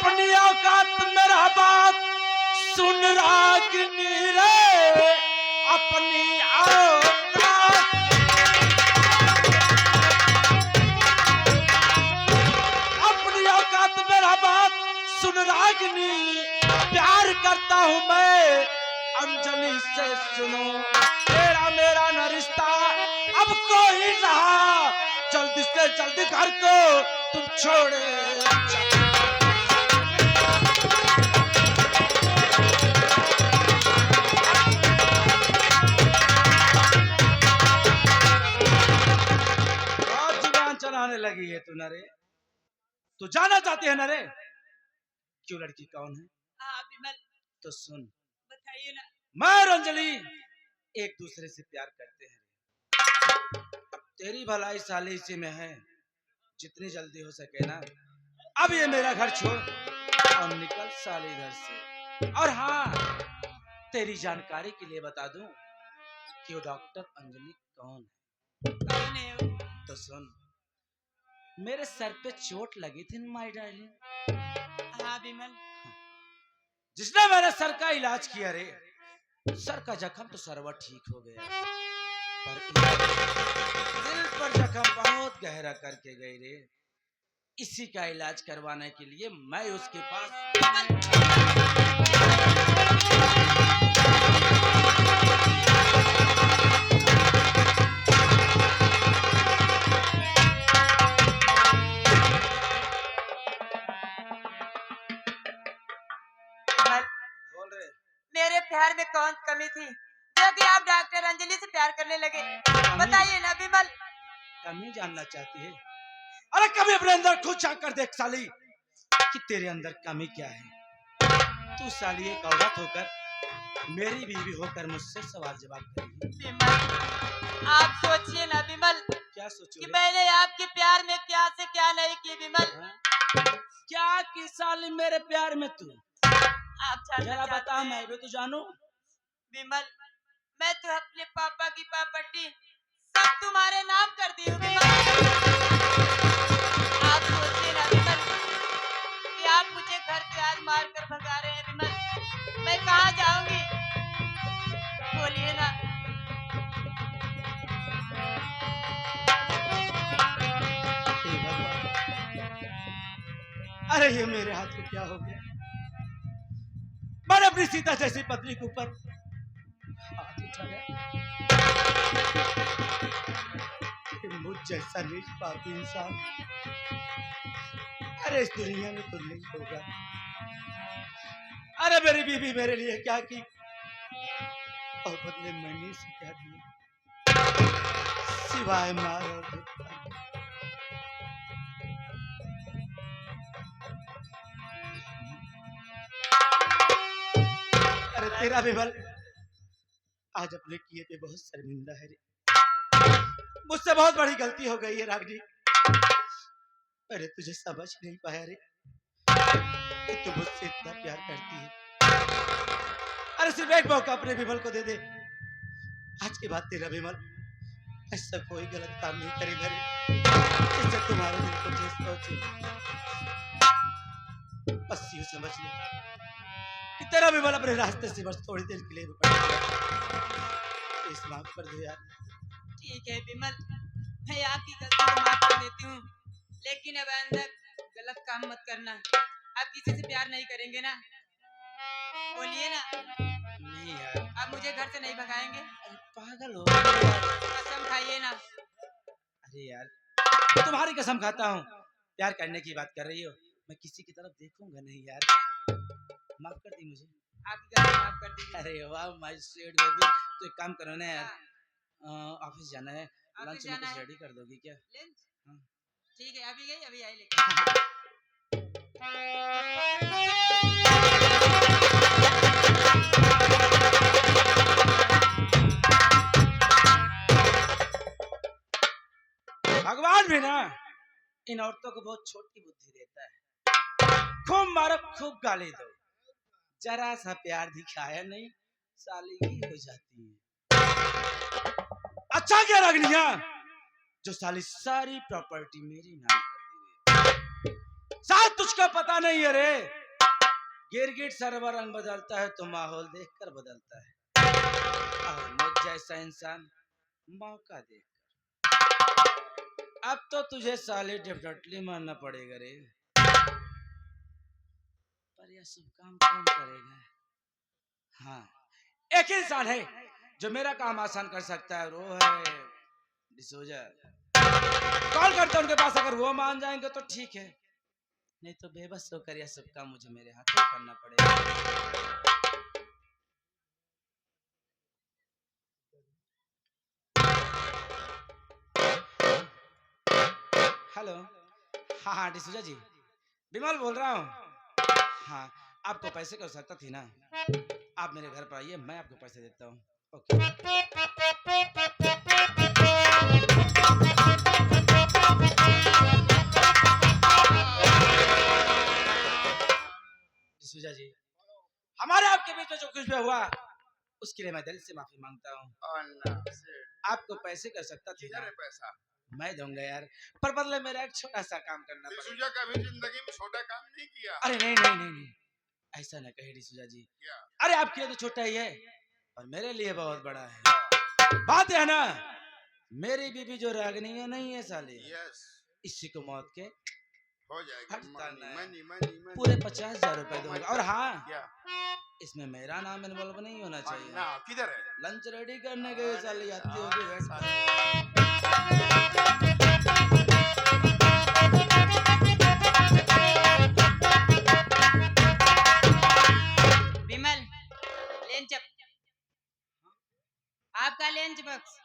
अपनी औकात मेरा बात सुन रागिनी रे, अपनी औकात। अपनी औकात मेरा बात सुन रागिनी, प्यार करता हूं मैं अंजलि से, सुनो तेरा मेरा न रिश्ता अब कोई रहा, जल्दी से जल्दी घर को तुम छोड़े। जुबान चलाने लगी है तू नरे, तू जाना चाहती है नरे क्यों लड़की कौन है? हाँ विमल, तो सुन, बताइए ना। मैं और अंजलि एक दूसरे से प्यार करते हैं। अब तेरी भलाई साली इसी में है, जितनी जल्दी हो सके ना अब ये मेरा घर छोड़ और निकल साली घर से। और हाँ, तेरी जानकारी के लिए बता दूं कि वो डॉक्टर अंजलि कौन है। कौन है वो? तो सुन, मेरे सर पे चोट लगी थी माय डार्लिंग, हाँ विमल, जिसने मेरे सर का इलाज किया रे, सर का जख्म तो सरवा ठीक हो गया, पर दिल पर जख्म बहुत गहरा करके गई रे। इसी का इलाज करवाने के लिए मैं उसके पास। बोल रहे मेरे प्यार में कौन कमी थी जो कि आप डॉक्टर अंजलि से प्यार करने लगे? बताइए ना विमल। कमी जानना चाहती है? अरे कभी अपने अंदर खुद झांक कर देख साली कि तेरे अंदर कमी क्या है। तू साली एक औरत होकर मेरी बीवी होकर मुझसे सवाल जवाब करेगी। विमल आप सोचिए ना विमल, क्या सोचो कि मैंने आपके प्यार में क्या से क्या नहीं की विमल। क्या की साली मेरे प्यार में तू? आप जरा बता, मैं भी तो जानू। विमल मैं तो अपने पापा की प्रॉपर्टी सब तुम्हारे नाम कर दी हूँ विमल। आप सोचिए ना विमल कि आप मुझे घर से आज मार कर भगा रहे हैं विमल, मैं कहाँ जाऊंगी? बोलिए ना। अरे ये मेरे हाथ को क्या हो गया? मैंने अपनी सीता जैसी पत्नी के ऊपर हाथ उठाया, मुझ जैसा नीच पापी इंसान अरे इस दुनिया में तो नहीं होगा। अरे मेरी बीवी मेरे लिए क्या की और बदले मैंने इसे क्या दिया सिवाय मार और धोखा। अरे तेरा विमल आज अपने किए पे बहुत शर्मिंदा है रे। मुझसे बहुत बड़ी गलती हो गई है रागनी। अरे तुझे समझ नहीं पाया रे कि तू मुझसे इतना प्यार करती है। अरे सिर्फ एक मौका अपने विमल को दे दे। आज के बाद तेरा विमल ऐसा कोई गलत काम नहीं करेगा रे जिससे तुम्हारे दिल को ठेस पहुंचे। बस यूं समझ ले कि तेरा विमल अपने रास्ते से बस थोड़ी देर के लिए इस माफ कर दे यार। ठीक है विमल, मैं आपकी गलती को माफ कर देती हूँ, लेकिन अब अंदर गलत काम मत करना। आप किसी से प्यार नहीं करेंगे ना? बोलिए ना। नहीं यार, आप मुझे घर से नहीं भगाएंगे? अरे पागल हो कसम खाइए ना। अरे यार तुम्हारी कसम खाता हूँ। प्यार करने की बात कर रही हो, मैं किसी की तरफ देखूंगा नहीं यार। माफ कर दी मुझे। आपकी गलती माफ कर दी। अरे वाह माय स्वीट बेबी, तो एक काम करो ना यार, ऑफिस जाना है, लंच में कुछ रेडी कर दोगी क्या? लंच? हाँ। ठीक है, अभी गई अभी आई लेके। भगवान भी ना इन औरतों को बहुत छोटी बुद्धि देता है। खूब मारो खूब गाली दो, जरा सा प्यार दिखाया नहीं साली की हो जाती है। अच्छा क्या रागनिया जो साली सारी प्रॉपर्टी मेरी नाम कर दी। शायद तुझको पता नहीं है रे, गिरगिट सर्वर रंग बदलता है तो माहौल देखकर बदलता है, और मुझ जैसा इंसान मौका दे। अब तो तुझे साले डेफिनेटली मानना पड़ेगा रे, पर यह सब काम कौन करेगा? हाँ, एक इंसान है जो मेरा काम आसान कर सकता है, वो है डिसूजा। कॉल करता हूं उनके पास, अगर वो मान जाएंगे तो ठीक है, नहीं तो बेबस होकर यह सब काम मुझे मेरे हाथों करना पड़ेगा। हेलो, हाँ हाँ डिसूजा जी, विमल बोल रहा हूँ। हाँ, आपको पैसे की आवश्यकता थी ना, आप मेरे घर पर आइए, मैं आपको पैसे देता हूँ। ओके डिसूजा जी, हमारे आपके बीच में जो कुछ भी हुआ उसके लिए मैं दिल से माफी मांगता हूँ। आपको पैसे की आवश्यकता थी ना, पैसा मैं दूंगा यार, पर बदले मेरा एक छोटा सा काम करना पड़ेगा। डिसूजा कभी जिंदगी में छोटा काम नहीं किया। अरे नहीं नहीं नहीं नहीं, ऐसा ना कहे डिसूजा जी, क्या? अरे आपके लिए तो छोटा ही है, और मेरे लिए बहुत बड़ा है। बात है ना, मेरी बीबी जो रागनी है नहीं है साले, यस, इसी को मौत के हो जाएगा। हटता नहीं। मनी मनी मनी पूरे 50,000 रुपए दूंगा, और हाँ, क्या? इसमें मेरा नाम इन्वॉल्व नहीं होना चाहिए। ना किधर है? लंच रेडी करने गए साले, जाती होगी वेट। विमल, लेंच आपका lens box.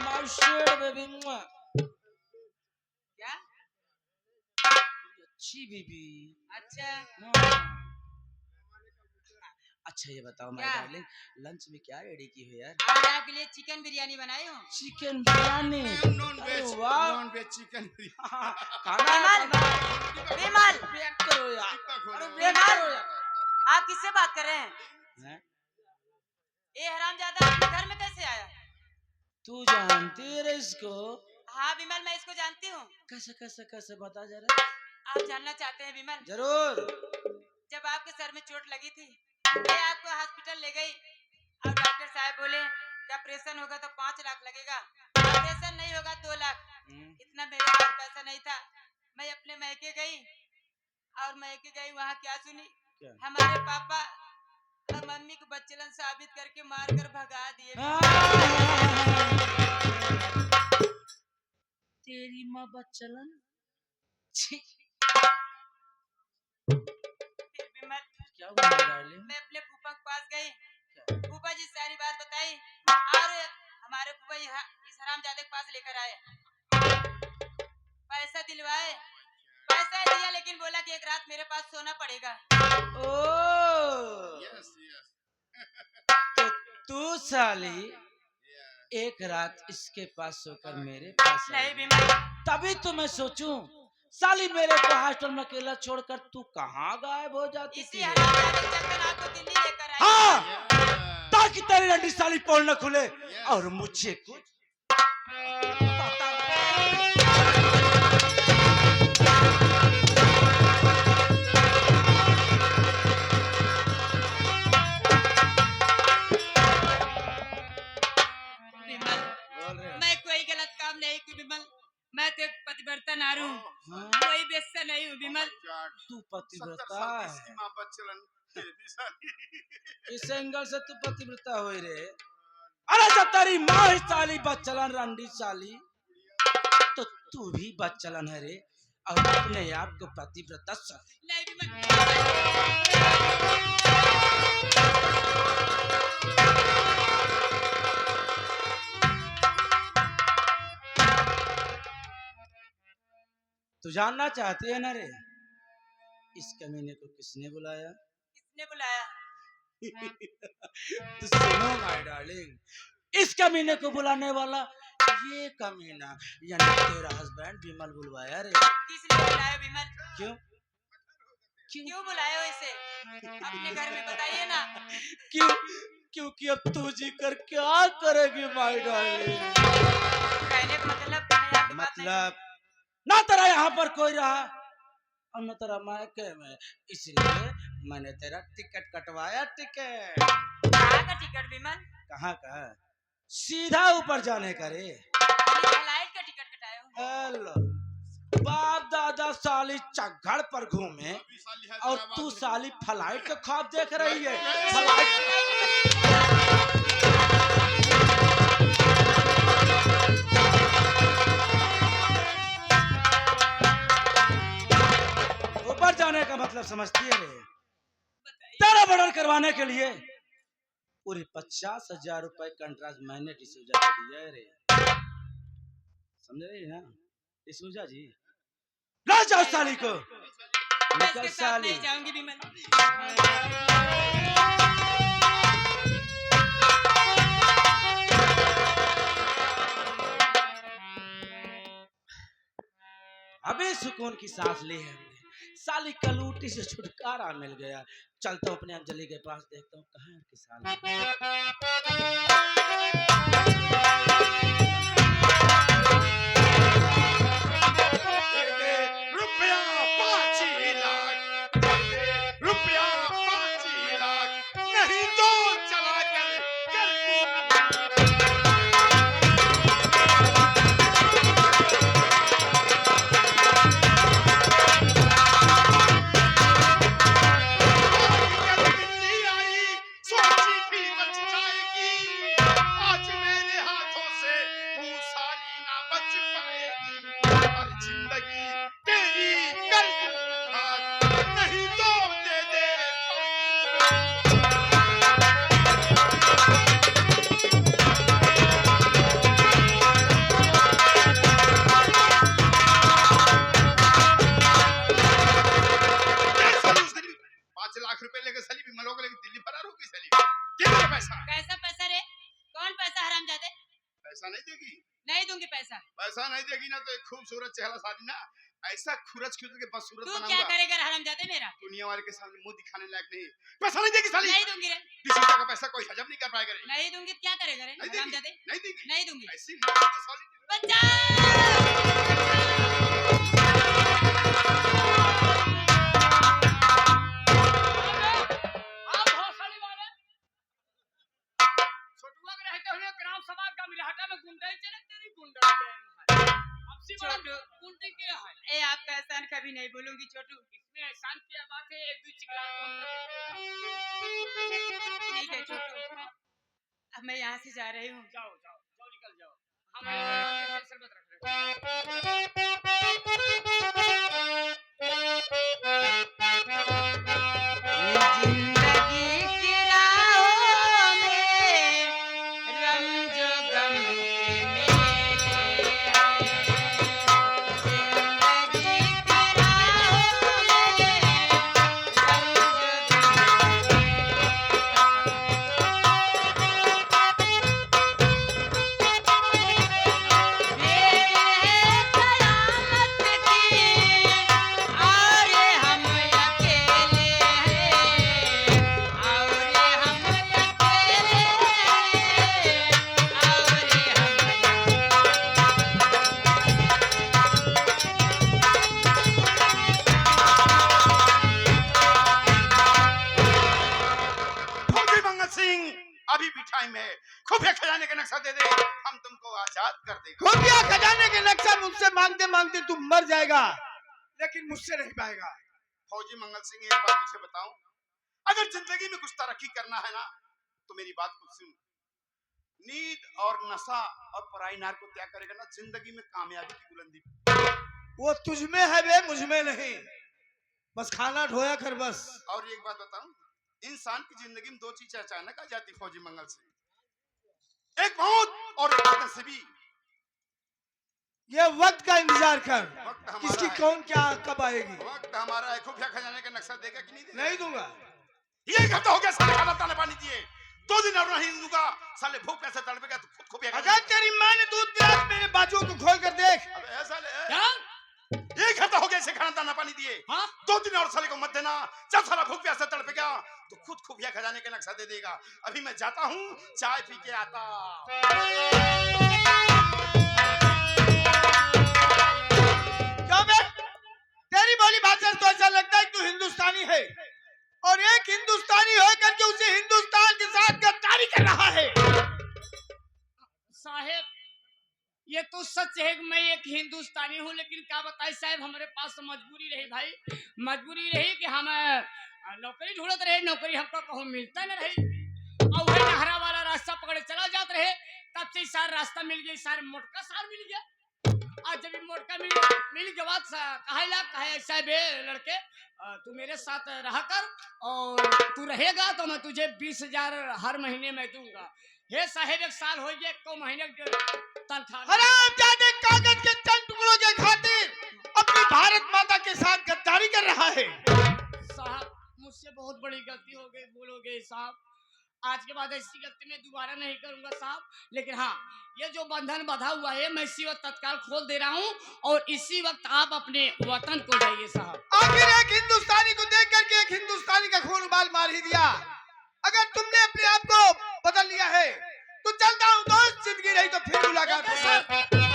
My shit, baby. क्या? अच्छी बीबी। अच्छा, अच्छा ये बताओ माय क्या? डार्लिंग, लंच में क्या रेडी की हो यार? आज आपके लिए चिकन बिरयानी बनाई हूँ। चिकन बिरयानी। नॉन अरे वेज, वाह। Non veg chicken. खाना है, विमल, खाना। विमल, वेट करो यार। अरे वेट विमल, करो यार। आप किससे बात कर रहे हैं? हैं? ये हरामजादा आपके घर में कैसे आया? तू जानती है इसको? हाँ विमल, मैं इसको जानती हूँ। कैसे कैसे कैसे बता जरा। आप जानना चाहते हैं विमल? जरूर। जब आपके सर में चोट लगी थी, मैं आपको हॉस्पिटल ले गई, और डॉक्टर साहब बोले कि ऑपरेशन होगा तो 5 लाख लगेगा, ऑपरेशन नहीं होगा 2 लाख। इतना मेरे पास पैसा नहीं था। मैं अपने मैके गई, और मैके गई वहाँ क्या सुनी? क्या? हमारे पापा और मम्मी को बच्चलन साबित करके मार कर भगा दिए। तेरी माँ बच्चलन। फिर विमल, क्या हुआ डार्लिंग? मैं अपने फूफा के पास गई, फूफा जी सारी बात बताई, और हमारे फूफा इस हरामजादे के पास लेकर आए, पैसा दिलवाए, पैसा दिया, लेकिन बोला कि एक रात मेरे पास सोना पड़ेगा। ओह, यस यस। तो तू साली एक रात इसके पास सोकर मेरे पास आई। नहीं विमल, तभी तो मैं सोचूं, साली मेरे को हॉस्टल में अकेला छोड़कर तू कहाँ गायब हो जाती इसी थी? हरामजादे के चक्कर आपको दिल्ली लेकर आई। हाँ, ताकि तेरी रंडी साली पोल न खुले और मुझे कुछ पता विमल, बोल रहे हो? मैं कोई गलत काम नहीं की विमल, मैं तो एक पतिव्रता नारी हूँ, हाँ? कोई बेस्सा नहीं हूँ विमल। तू पतिव्रता है, माँ बच्चलन इस एंगल से तू पतिव्रता हो रे। अरे जब तेरी माँ ही साली बच्चलन रंडी साली, तो तू भी बच्चलन है रे, और अपने आप को पतिव्रता साली। नहीं विमल, तू जानना चाहती है ना रे, इस कमीने को किसने बुलाया? किसने बुलाया? तो सुनो माय डार्लिंग, इस कमीने को बुलाने वाला ये कमीना, यानी तेरा हस्बैंड विमल बुलवाया रे। किसने बुलाया विमल? क्यों? क्यों? क्यों बुलाया हो इसे? अपने घर में बताइए ना। क्यों? क्योंकि अब तू जी कर क्या करेगी माय डार्लिंग? कहने का मतलब मैं आपकी बात नहीं मतलब ना तेरा यहाँ पर कोई रहा और न तेरा मायके में, इसलिए मैंने तेरा टिकट कटवाया। टिकट कहाँ का टिकट विमल? कहाँ का? सीधा ऊपर जाने का रे। फ्लाइट का टिकट कटाए हो? हेलो, बाप दादा साली चक्कर पर घूमे अभी साली है और तेरा तू बात। साली फ्लाइट का ख्वाब देख रही है। नहीं, फ्लाइट ऊपर जाने का मतलब समझती है रे? तेरा बर्डर करवाने के लिए पूरे 50,000 रुपए कंट्राक्ट मैंने डिसूजा को दिया है रे। समझ रही है ना डिसूजा जी? ले जाओ साली को। मैं निकल इसके साथ साली। नहीं जाऊंगी विमल। अभी सुकून की सांस ली है हमने। साली कलूटी से छुटकारा मिल गया। चलता हूँ अपने अंजलि के पास, देखता हूँ कहाँ है उसकी साली। रुपया 5 लाख, रुपया 5 लाख, नहीं तो चला आई, सोची भी बच जाएगी। आज मेरे हाथों से वो साली ना बच पाएगी। और जिंदगी तेरी कर खाक, नहीं तो दे दे। साली उस दिन 5 लाख रुपए लेकर साली भी मलोग लेकर दिल्ली फरार हो गई। साली दे मेरा पैसा। कैसा पैसा रे? कौन पैसा हरामजादे? पैसा नहीं देगी? नहीं दूंगी पैसा। पैसा नहीं देगी ना तो एक खूबसूरत चेहरा साली ना ऐसा खुरच खुरच के बस सूरत तू क्या बनाऊंगा करेगा हरामजादे मेरा? दुनिया वाले के सामने मुंह दिखाने लायक नहीं। पैसा नहीं देगी साली। नहीं दूंगी रे। डिसूजा का पैसा कोई हजम नहीं कर पाएगा रे। नहीं दूंगी तो क्या करेगा रे नहीं देगी, हरामजादे? नहीं देगी। नहीं दूंगी। ऐसी मौत तो साली ए आपका एहसान कभी नहीं भूलूंगी छोटू। इसमें एहसान की बात है, एक दो चिकला ठीक है छोटू, अब मैं यहाँ से जा रही हूँ। जाओ जाओ जाओ निकल जाओ। हमारे टेंशन मत रख। जिंदगी की राहों में रंज गम के मेले हैं। जिंदगी की राहों में रंज गम कयामत की और हम अकेले हैं, और हम अकेले हैं, और हम फौजी मंगल सिंह अभी भी टाइम है। खुफिया खजाने का नक्शा दे दे, हम तुमको आजाद कर देंगे। खुफिया खजाने के नक्शा मुझसे मांगते मांगते तू मर जाएगा, लेकिन मुझसे नहीं पाएगा। फौजी मंगल सिंह एक बात तुझे बताऊं, अगर जिंदगी में कुछ तरक्की करना है ना तो मेरी बात को सुन। नींद और नशा और पराई नार को त्याग करेगा ना, जिंदगी में कामयाबी की बुलंदी। वो तुझ में है बे, मुझ में नहीं। बस खाना ढोया कर बस। और एक बात बताऊं, इंसान की जिंदगी में दो चीज अचानक आ जाती फौजी मंगल सिंह, एक मौत और एक बदनसीबी। ये वक्त का इंतजार कर, वक्त हमारा किसकी है। कौन क्या कब आएगी। वक्त हमारा है। खुफिया खजाने का नक्शा देगा कि नहीं देगा? नहीं दूंगा। ये एक हफ्ता हो गया साले खाना ताने पानी दिए, 2 दिन और नहीं दूंगा। साले भूख कैसे तड़पेगा तो खुद खुफिया अगर तेरी माँ ने दूध पिया, मेरे बाजुओं को खोल कर देख। अबे ऐसा ले, एक हफ्ता हो गया इसे खाना ताना पानी दिए, 2 दिन और साले को मत देना। जब साला भूख प्यास से तड़पेगा तो खुद खुफिया खजाने का नक्शा दे देगा। अभी मैं जाता हूँ, चाय पी के आता। हिंदुस्तानी है और एक हिंदुस्तानी होकर के उसे हिंदुस्तान के साथ गद्दारी कर रहा है। साहेब ये तो सच है कि मैं एक हिंदुस्तानी हूँ, लेकिन क्या बताए साहब, हमारे पास तो मजबूरी रही भाई, मजबूरी रही कि हम नौकरी ढूंढते रहे, नौकरी हमको कहूँ मिलता न रही, और वही नहरा वाला रास्ता पकड़े चला जाते रहे, तब से सारा रास्ता मिल गया, सारे मोटका सार मिल गया। आज जब मोटका मिल गया बात कहे ऐसा बे लड़के, तू मेरे साथ रहा कर और तू रहेगा तो मैं तुझे 20,000 हर महीने में दूंगा। हे साहेब 1 साल हो गए, 1 महीने तनख्वाह। हरामजादे कागज के चंद टुकड़ों के खातिर अपनी भारत माता के साथ गद्दारी कर रहा है। साहब मुझसे बहुत बड़ी गलती हो गई, भूल हो गई साहब, आज के बाद ऐसी गलती मैं दोबारा नहीं करूंगा साहब। लेकिन हाँ, ये जो बंधन बंधा हुआ है मैं इसी वक्त तत्काल खोल दे रहा हूँ और इसी वक्त आप अपने वतन को जाइए साहब। आखिर एक हिंदुस्तानी को देख करके एक हिंदुस्तानी का खून उबाल मार ही दिया। अगर तुमने अपने आप को बदल लिया है तो चलता हूँ दोस्त, जिंदगी रही तो फिर मुलाकात होगी।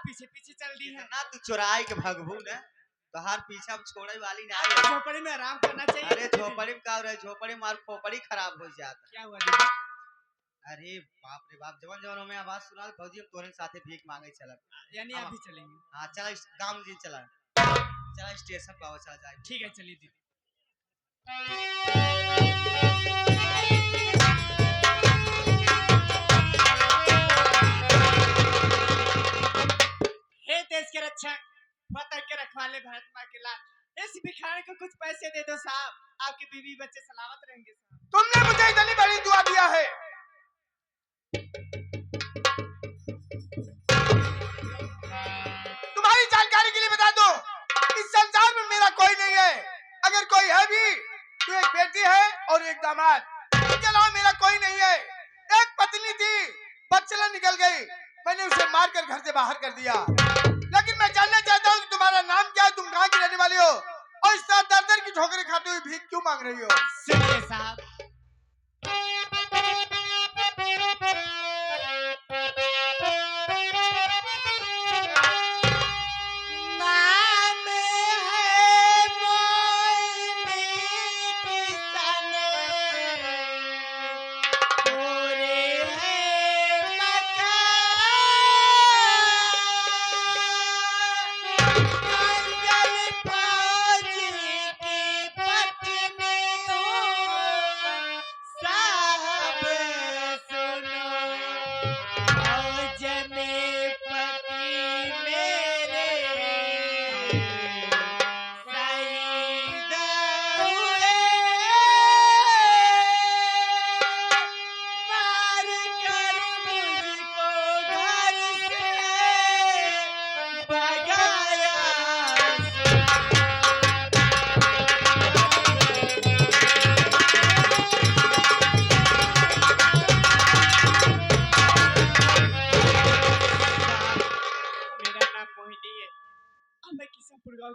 पीछे पीछे चल रही है ना तू चुराई के भगभू न तोहार पीछे हम छोड़े वाली ना है। झोपड़ी में आराम करना चाहिए। अरे झोपड़ी में का रहे, झोपड़ी मार खोपड़ी खराब हो जाता। क्या हुआ दीदी? अरे बाप रे बाप, जवन जवन में आवाज सुना भौजी हम तोरे साथे भीख मांगे चला, यानी आप भी चलेंगे? हां चला गांव जी चला, चला स्टेशन पे चला जाए। ठीक है चलिए दीदी। हे देश के रक्षक, वतन के रखवाले, भारत माँ के लाल, इस भिखारी को कुछ पैसे दे दो साहब, आपके बीवी बच्चे सलामत रहेंगे साहब। तुमने मुझे इतनी बड़ी दुआ दिया है, तुम्हारी जानकारी के लिए बता दो, इस संसार में मेरा कोई नहीं है। अगर कोई है भी तो एक बेटी है और एक दामाद, इसके अलावा मेरा कोई नहीं है। एक पत्नी थी, बच्चा निकल गई, मैंने उसे मारकर घर से बाहर कर दिया। लेकिन मैं जानना चाहता हूँ कि तुम्हारा नाम क्या है, तुम कहाँ की रहने वाली हो और इस तरह दर दर की ठोकरें खाते हुए भीख क्यों मांग रही हो? सुनिए साहब,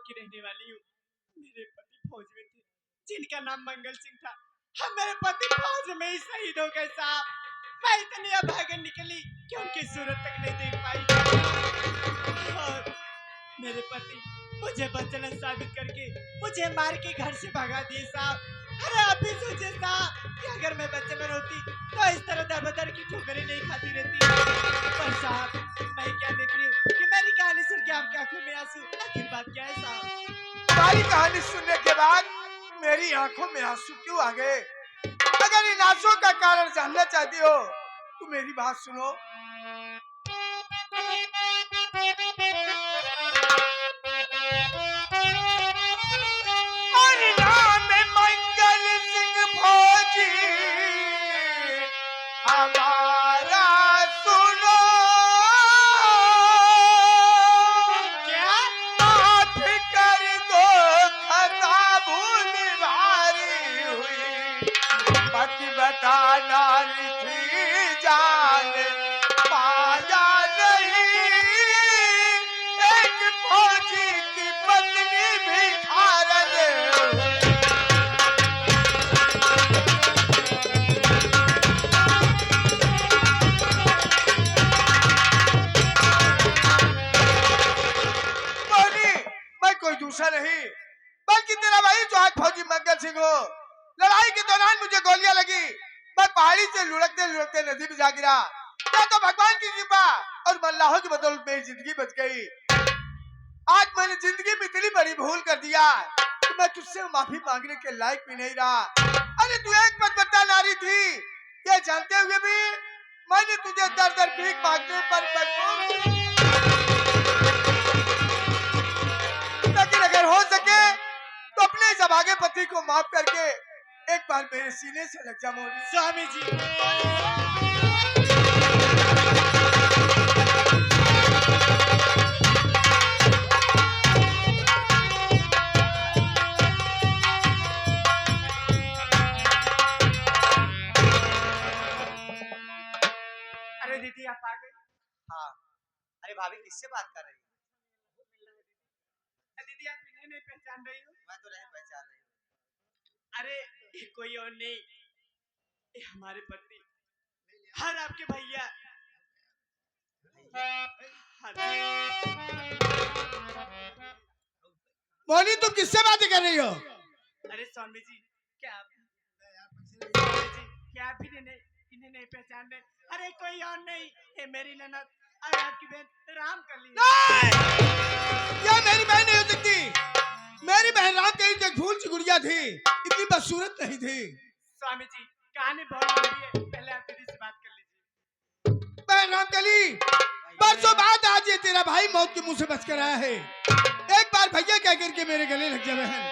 की रहने वाली हूँ। मेरे पति फौज में थे, जिनका नाम मंगल सिंह था। हम मेरे पति फौज में ही शहीद हो गए साहब। मैं इतनी अभागन निकली कि उनकी सूरत तक नहीं देख पाई और मेरे पति मुझे बदचलन साबित करके मुझे मार के घर से भगा दिए साहब। अरे आप भी सोचिए साहब कि अगर मैं बच्चे में होती तो इस तरह दर की ठोकरें नहीं खाती रहती। पर साहब मैं क्या देख रही हूँ कि मेरी कहानी सुन के आपकी आंखों में आंसू, आखिर बात क्या है साहब? तुम्हारी कहानी सुनने के बाद मेरी आंखों में आंसू क्यों आ गए? अगर इन आंसुओं का कारण जानना चाहती हो तो मेरी बात सुनो। और नाम मंगल सिंह फौजी हमारा सुनो, क्या माफ कर दो खता भूल भारी हुई, पति बताना थी जान पाया दूसरा नहीं बल्कि तेरा भाई जोहार फौजी मंगल सिंह हो। लड़ाई के दौरान मुझे गोलियां लगी, मैं पहाड़ी से लुढ़कते लुढ़कते नदी में जा गिरा। क्या तो भगवान की कृपा और मल्लाहों की बदौलत मेरी जिंदगी बच गई। आज मैंने जिंदगी में इतनी बड़ी भूल कर दिया कि मैं तुझसे माफी मांगने के लायक भी नहीं रहा। अरे तू एक पतिव्रता नारी थी, ये जानते हुए भी मैंने तुझे दर दर भीख मांगने पर मजबूर। लेकिन अगर हो सके तो अपने इस अभागे पति को माफ करके एक बार मेरे सीने से लग जा मोदी। स्वामी जी अरे दीदी आप आ गए। हाँ, अरे भाभी किससे बात कर रही हो? दीदी आप इन्हें नहीं पहचान रही हो? मैं तो नहीं पहचान रही हूँ। अरे ये कोई और नहीं, ये हमारे पति हर आपके भैया। मोनी तुम किससे बातें कर रही हो? अरे स्वामी जी क्या आप इन्हें नहीं पहचान रहे? अरे कोई और नहीं, ये मेरी ननद और आपकी बहन राम कली। ये मेरी बहन नहीं हो सकती। मेरी बहन राम कली तो एक फूल सी गुड़िया थी, इतनी बदसूरत नहीं थी। स्वामी जी कहानी बहुत लंबी है, पहले आप दीदी से बात कर लीजिए। बहन राम कली, बरसों बाद आज ये तेरा भाई मौत के मुंह से बच कर आया है। एक बार भैया कह करके मेरे गले लग जा बहन।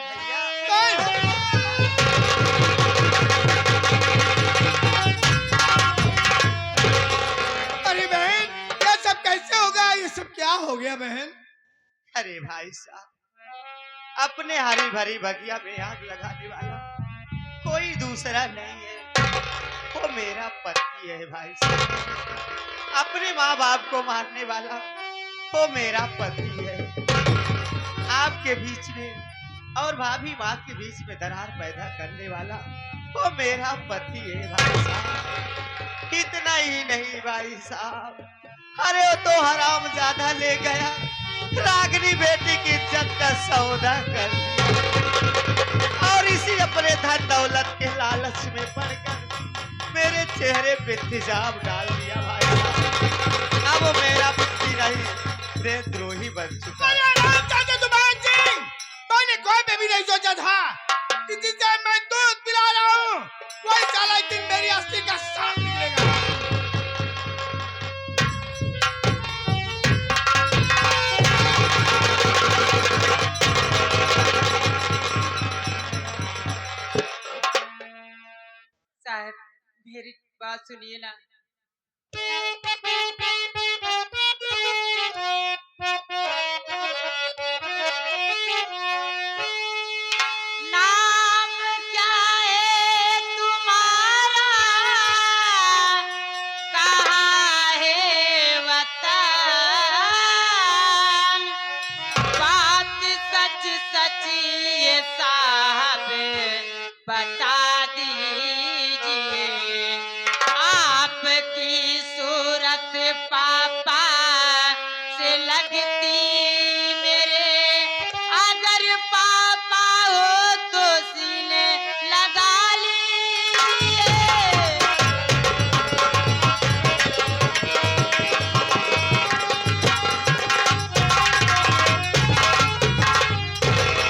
अरे बहन ये सब कैसे होगा? ये सब क्या हो गया बहन? अरे भाई साहब, अपने हरी भरी बगिया में आग लगाने वाला कोई दूसरा नहीं है, वो मेरा पति है भाई साहब। अपने माँ बाप को मारने वाला वो मेरा पति है। आपके बीच में और भाभी माँ के बीच में दरार पैदा करने वाला वो मेरा पति है भाई साहब। इतना ही नहीं भाई साहब, अरे वो तो हराम ज्यादा ले गया, रागनी बेटी की इज्जत का सौदा कर दिया और इसी अपने धन दौलत के लालच में पड़कर मेरे चेहरे पे तेजाब डाल दिया भाई साहब। अब वो मेरा पति नहीं, देशद्रोही बन चुका है। मैंने कोई पे भी नहीं सोचा था कि जिसे मैं दूध पिला रहा हूँ वही साला एक दिन मेरी अस्थि का सांप निकलेगा। साहब मेरी बात सुनिए ना। नाम क्या है तुम्हारा, कहाँ है वतन? बात सच सच ये साहब बता दीजिए। आपकी सूरत पापा से लगती मेरे, अगर पापा हो तो सीने लगा लीजिए।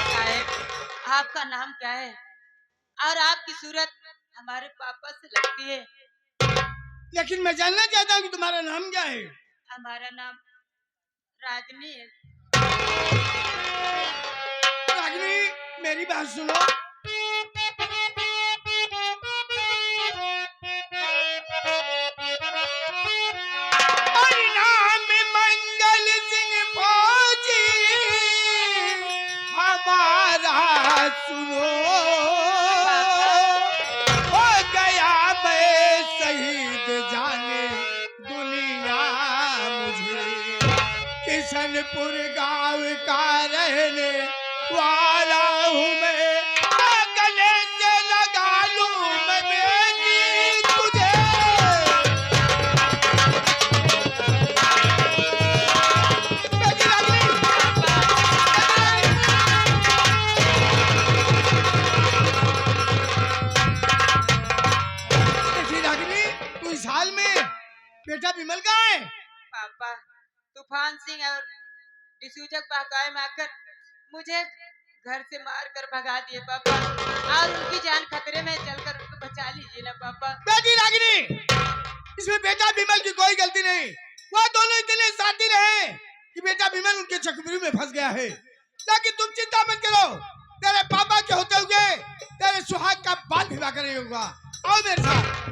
साहब आपका नाम क्या है और आपकी सूरत हमारे पापा से लगती है। लेकिन मैं जानना चाहता हूँ कि तुम्हारा नाम क्या है? हमारा नाम रागनी है। रागिनी मेरी बात सुनो। नाम मंगल सिंह फौजी हमारा सुनो। हो गया मैं शहीद जाने दुनिया मुझे, किशनपुर गांव का रहने वाला हूँ मैं, गले से लगा लूं मैं बेटी तुझे। बेटी रागिनी, तूफान सिंह और डिसूजा बहकावे में आकर मुझे घर से मार कर भगा दिए पापा, और उनकी जान खतरे में चलकर उनको बचा लीजिए ना पापा। बेटी रागिनी, इसमें बेटा विमल की कोई गलती नहीं। वो दोनों इतने साथी रहे कि बेटा विमल उनके चक्रव्यूह में फंस गया है। लेकिन तुम चिंता मत करो, तेरे पापा के होते हुए तेरे सुहाग का बाल विवाह नहीं होगा। आओ मेरे साथ।